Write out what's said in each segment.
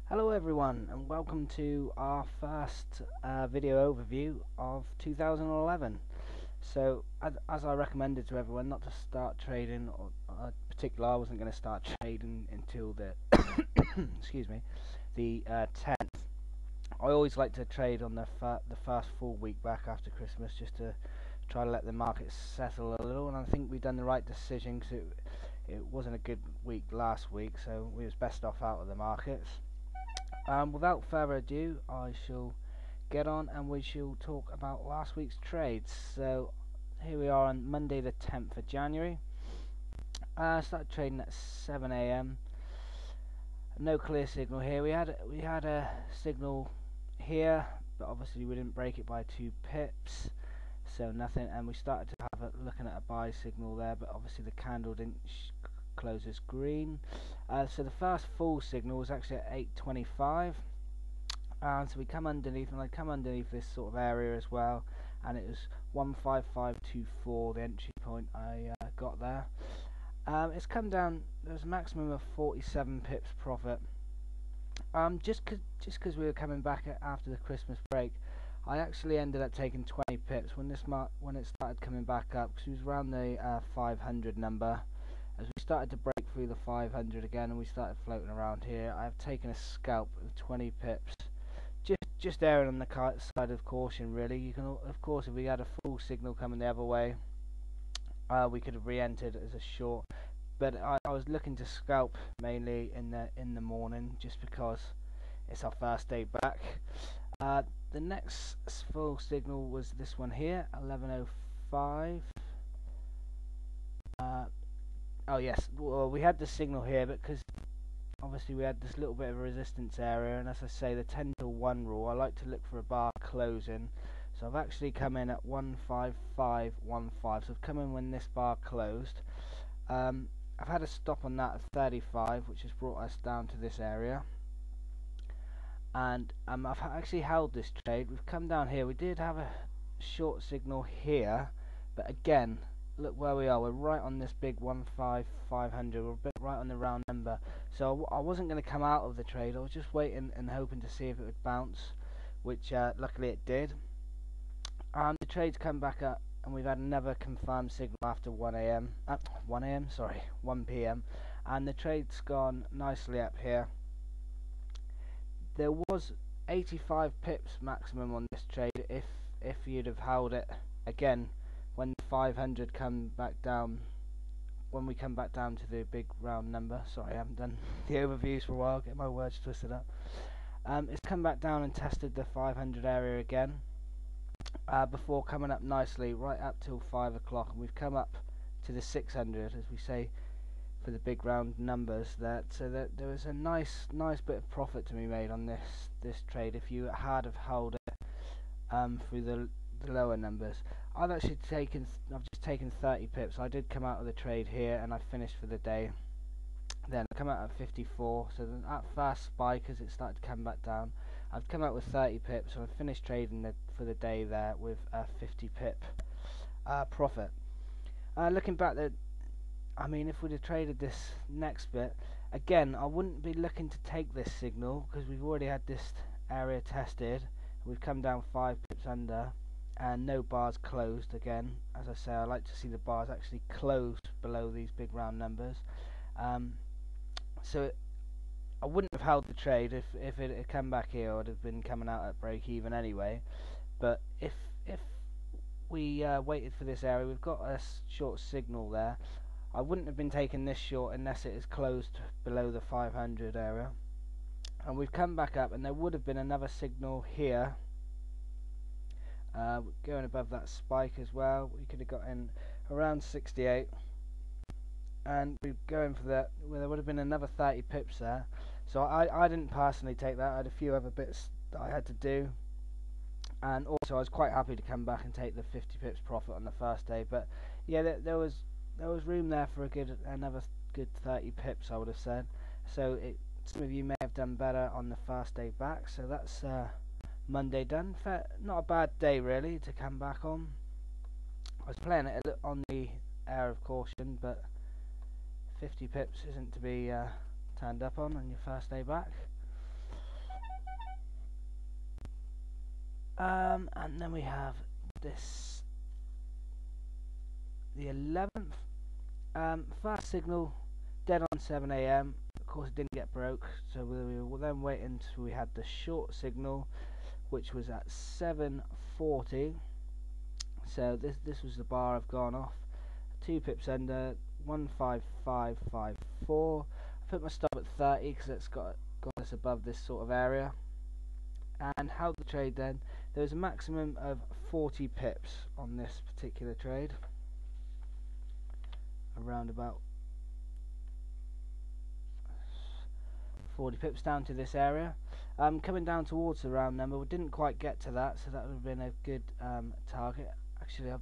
Hello everyone and welcome to our first video overview of 2011. So as I recommended to everyone not to start trading, or particularly I wasn't going to start trading until the excuse me, the 10th. I always like to trade on the first full week back after Christmas, just to try to let the market settle a little, and I think we've done the right decision because it wasn't a good week last week, so we was best off out of the markets. Without further ado, I shall get on and we shall talk about last week's trades. So here we are on Monday the 10th of January. Started trading at 7 a.m. No clear signal here. We had a signal here, but obviously we didn't break it by 2 pips, so nothing. And we started to have looking at a buy signal there, but obviously the candle didn't close as green. So the first full signal was actually at 8:25, and so we come underneath, and I come underneath this sort of area as well, and it was 15524, the entry point I got there. It's come down. There's a maximum of 47 pips profit. Just because we were coming back after the Christmas break, I actually ended up taking 20 pips when when it started coming back up, because it was around the 500 number. As we started to break through the 500 again and we started floating around here, I have taken a scalp of 20 pips. Just erring on the side of caution, really. You can, of course, if we had a full signal coming the other way, we could have re-entered as a short. But I was looking to scalp mainly in the morning, just because it's our first day back. The next full signal was this one here, 11:05. Oh yes, well, we had the signal here because obviously we had this little bit of a resistance area, and as I say, the 10 to 1 rule, I like to look for a bar closing. So I've actually come in at 15515, so I've come in when this bar closed. I've had a stop on that at 35, which has brought us down to this area, and I've actually held this trade. We've come down here, we did have a short signal here, but again, look where we are. We're right on this big 15500. We're a bit right on the round number. So I wasn't going to come out of the trade. I was just waiting and hoping to see if it would bounce, which luckily it did. The trade's come back up, and we've had another confirmed signal after 1 p.m. And the trade's gone nicely up here. There was 85 pips maximum on this trade if you'd have held it. Again, when 500 come back down, when we come back down to the big round number. Sorry, I haven't done the overviews for a while, get my words twisted up. It's come back down and tested the 500 area again, before coming up nicely right up till 5 o'clock, and we've come up to the 600, as we say, for the big round numbers. So that there was a nice bit of profit to be made on this trade if you had have held it through the lower numbers. I've just taken 30 pips. I did come out of the trade here and I finished for the day. Then I come out at 54, so then at first spike as it started to come back down, I've come out with 30 pips, so I finished trading for the day there with a 50 pip profit. Looking back, if we'd have traded this next bit, again, I wouldn't be looking to take this signal because we've already had this area tested. We've come down 5 pips under, and no bars closed. Again, as I say, I like to see the bars actually closed below these big round numbers. So I wouldn't have held the trade if it had come back here. I would have been coming out at break even anyway. But if we waited for this area, we've got a short signal there. I wouldn't have been taking this short unless it is closed below the 500 area. And we've come back up, and there would have been another signal here, going above that spike as well. We could have got in around 68, and we're going for that. Well, there would have been another 30 pips there. So I didn't personally take that. I had a few other bits that I had to do, and also I was quite happy to come back and take the 50 pips profit on the first day. But yeah, there was room there for another good 30 pips, I would have said. So some of you may have done better on the first day back. So that's Monday done. Not a bad day really to come back on. I was playing it on the air of caution, but 50 pips isn't to be turned up on your first day back. And then we have this, the 11th. First signal dead on 7 AM. Of course, it didn't get broke, so we will then wait until we had the short signal, which was at 7:40. So this was the bar I've gone off. 2 pips under 15554. I put my stop at 30 because it's got us above this sort of area. And how the trade then? There was a maximum of 40 pips on this particular trade. Around about 40 pips down to this area. Coming down towards the round number, we didn't quite get to that, so that would have been a good target. Actually, I'll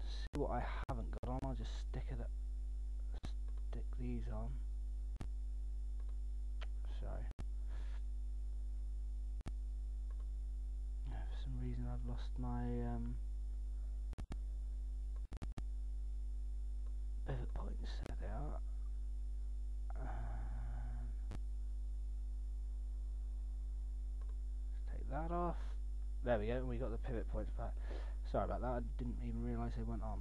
see what I haven't got on. I'll just stick these on. Sorry. For some reason, I've lost my pivot points. There they are. That off. There we go, we got the pivot points back. Sorry about that, I didn't even realise they went on.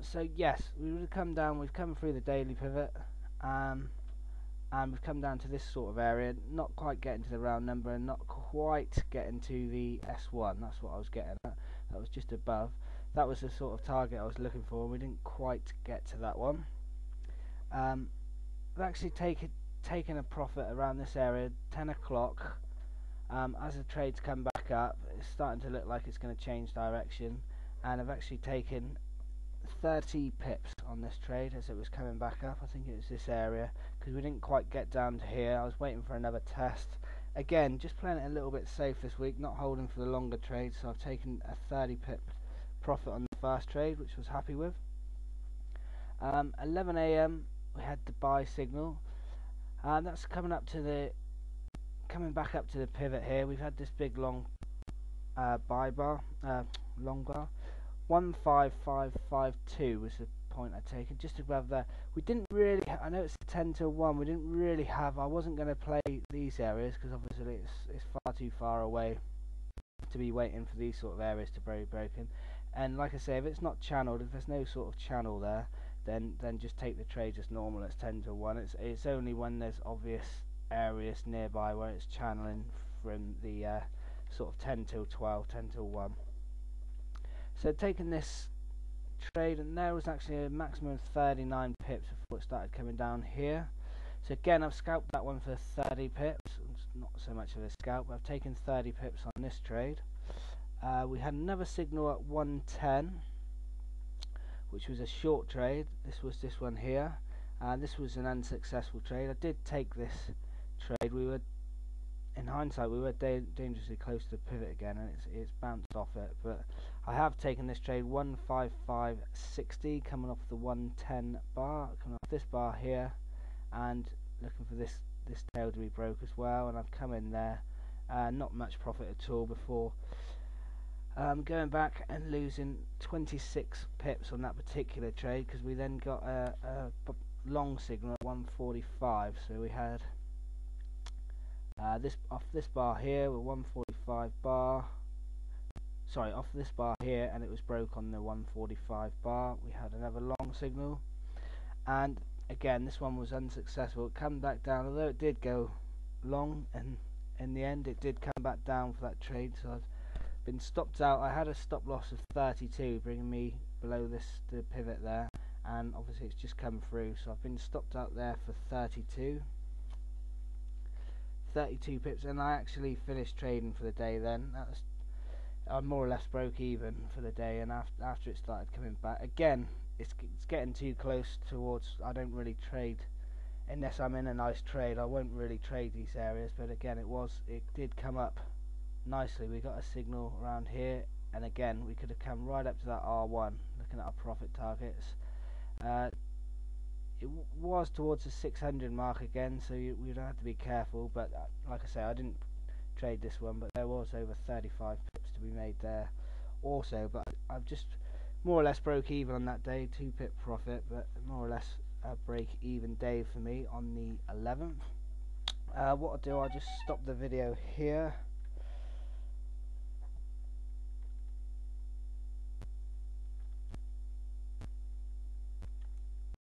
So yes, we would have come down, we've come through the daily pivot, and we've come down to this sort of area, not quite getting to the round number and not quite getting to the S1. That's what I was getting at. That was just above. That was the sort of target I was looking for. We didn't quite get to that one. We've actually taken a profit around this area, 10 o'clock. As the trade's come back up, it's starting to look like it's going to change direction, and I've actually taken 30 pips on this trade as it was coming back up. I think it was this area, because we didn't quite get down to here. I was waiting for another test. Again, just playing it a little bit safe this week, not holding for the longer trade, so I've taken a 30 pip profit on the first trade, which I was happy with. 11 AM we had the buy signal, and that's coming back up to the pivot here. We've had this big long buy bar, long bar. 15552 was the point I'd taken, just above there. We didn't really, I know it's 10 to 1, we didn't really have, I wasn't going to play these areas because obviously it's far too far away to be waiting for these sort of areas to be broken. And like I say, if it's not channeled, if there's no sort of channel there, then just take the trade as normal. It's 10 to 1. It's only when there's obvious areas nearby where it's channeling from the sort of 10 till 12, 10 till 1. So taking this trade, and there was actually a maximum of 39 pips before it started coming down here. So again, I've scalped that one for 30 pips. It's not so much of a scalp, but I've taken 30 pips on this trade. We had another signal at 110, which was a short trade. This was this one here. This was an unsuccessful trade. I did take this trade. We were, in hindsight, we were dangerously close to the pivot again, and it's bounced off it. But I have taken this trade 15560, coming off the 110 bar, coming off this bar here, and looking for this tail to be broke as well. And I've come in there, not much profit at all before going back and losing 26 pips on that particular trade, because we then got a long signal at 145. So we had this off this bar here with 145 bar. Sorry, off this bar here, and it was broke on the 145 bar. We had another long signal, and again this one was unsuccessful. It came back down, although it did go long, and in the end it did come back down for that trade. So I've been stopped out. I had a stop loss of 32, bringing me below the pivot there, and obviously it's just come through, so I've been stopped out there for 32 pips, and I actually finished trading for the day then. I more or less broke even for the day, and after it started coming back again, it's getting too close towards, I don't really trade unless I'm in a nice trade. I won't really trade these areas, but again it did come up nicely. We got a signal around here, and again we could have come right up to that R1 looking at our profit targets. It was towards the 600 mark again, so we'd have to be careful, but like I say, I didn't trade this one, but there was over 35 pips to be made there also. But I've just more or less broke even on that day, 2 pip profit, but more or less a break even day for me on the 11th. What I'll do, I'll just stop the video here.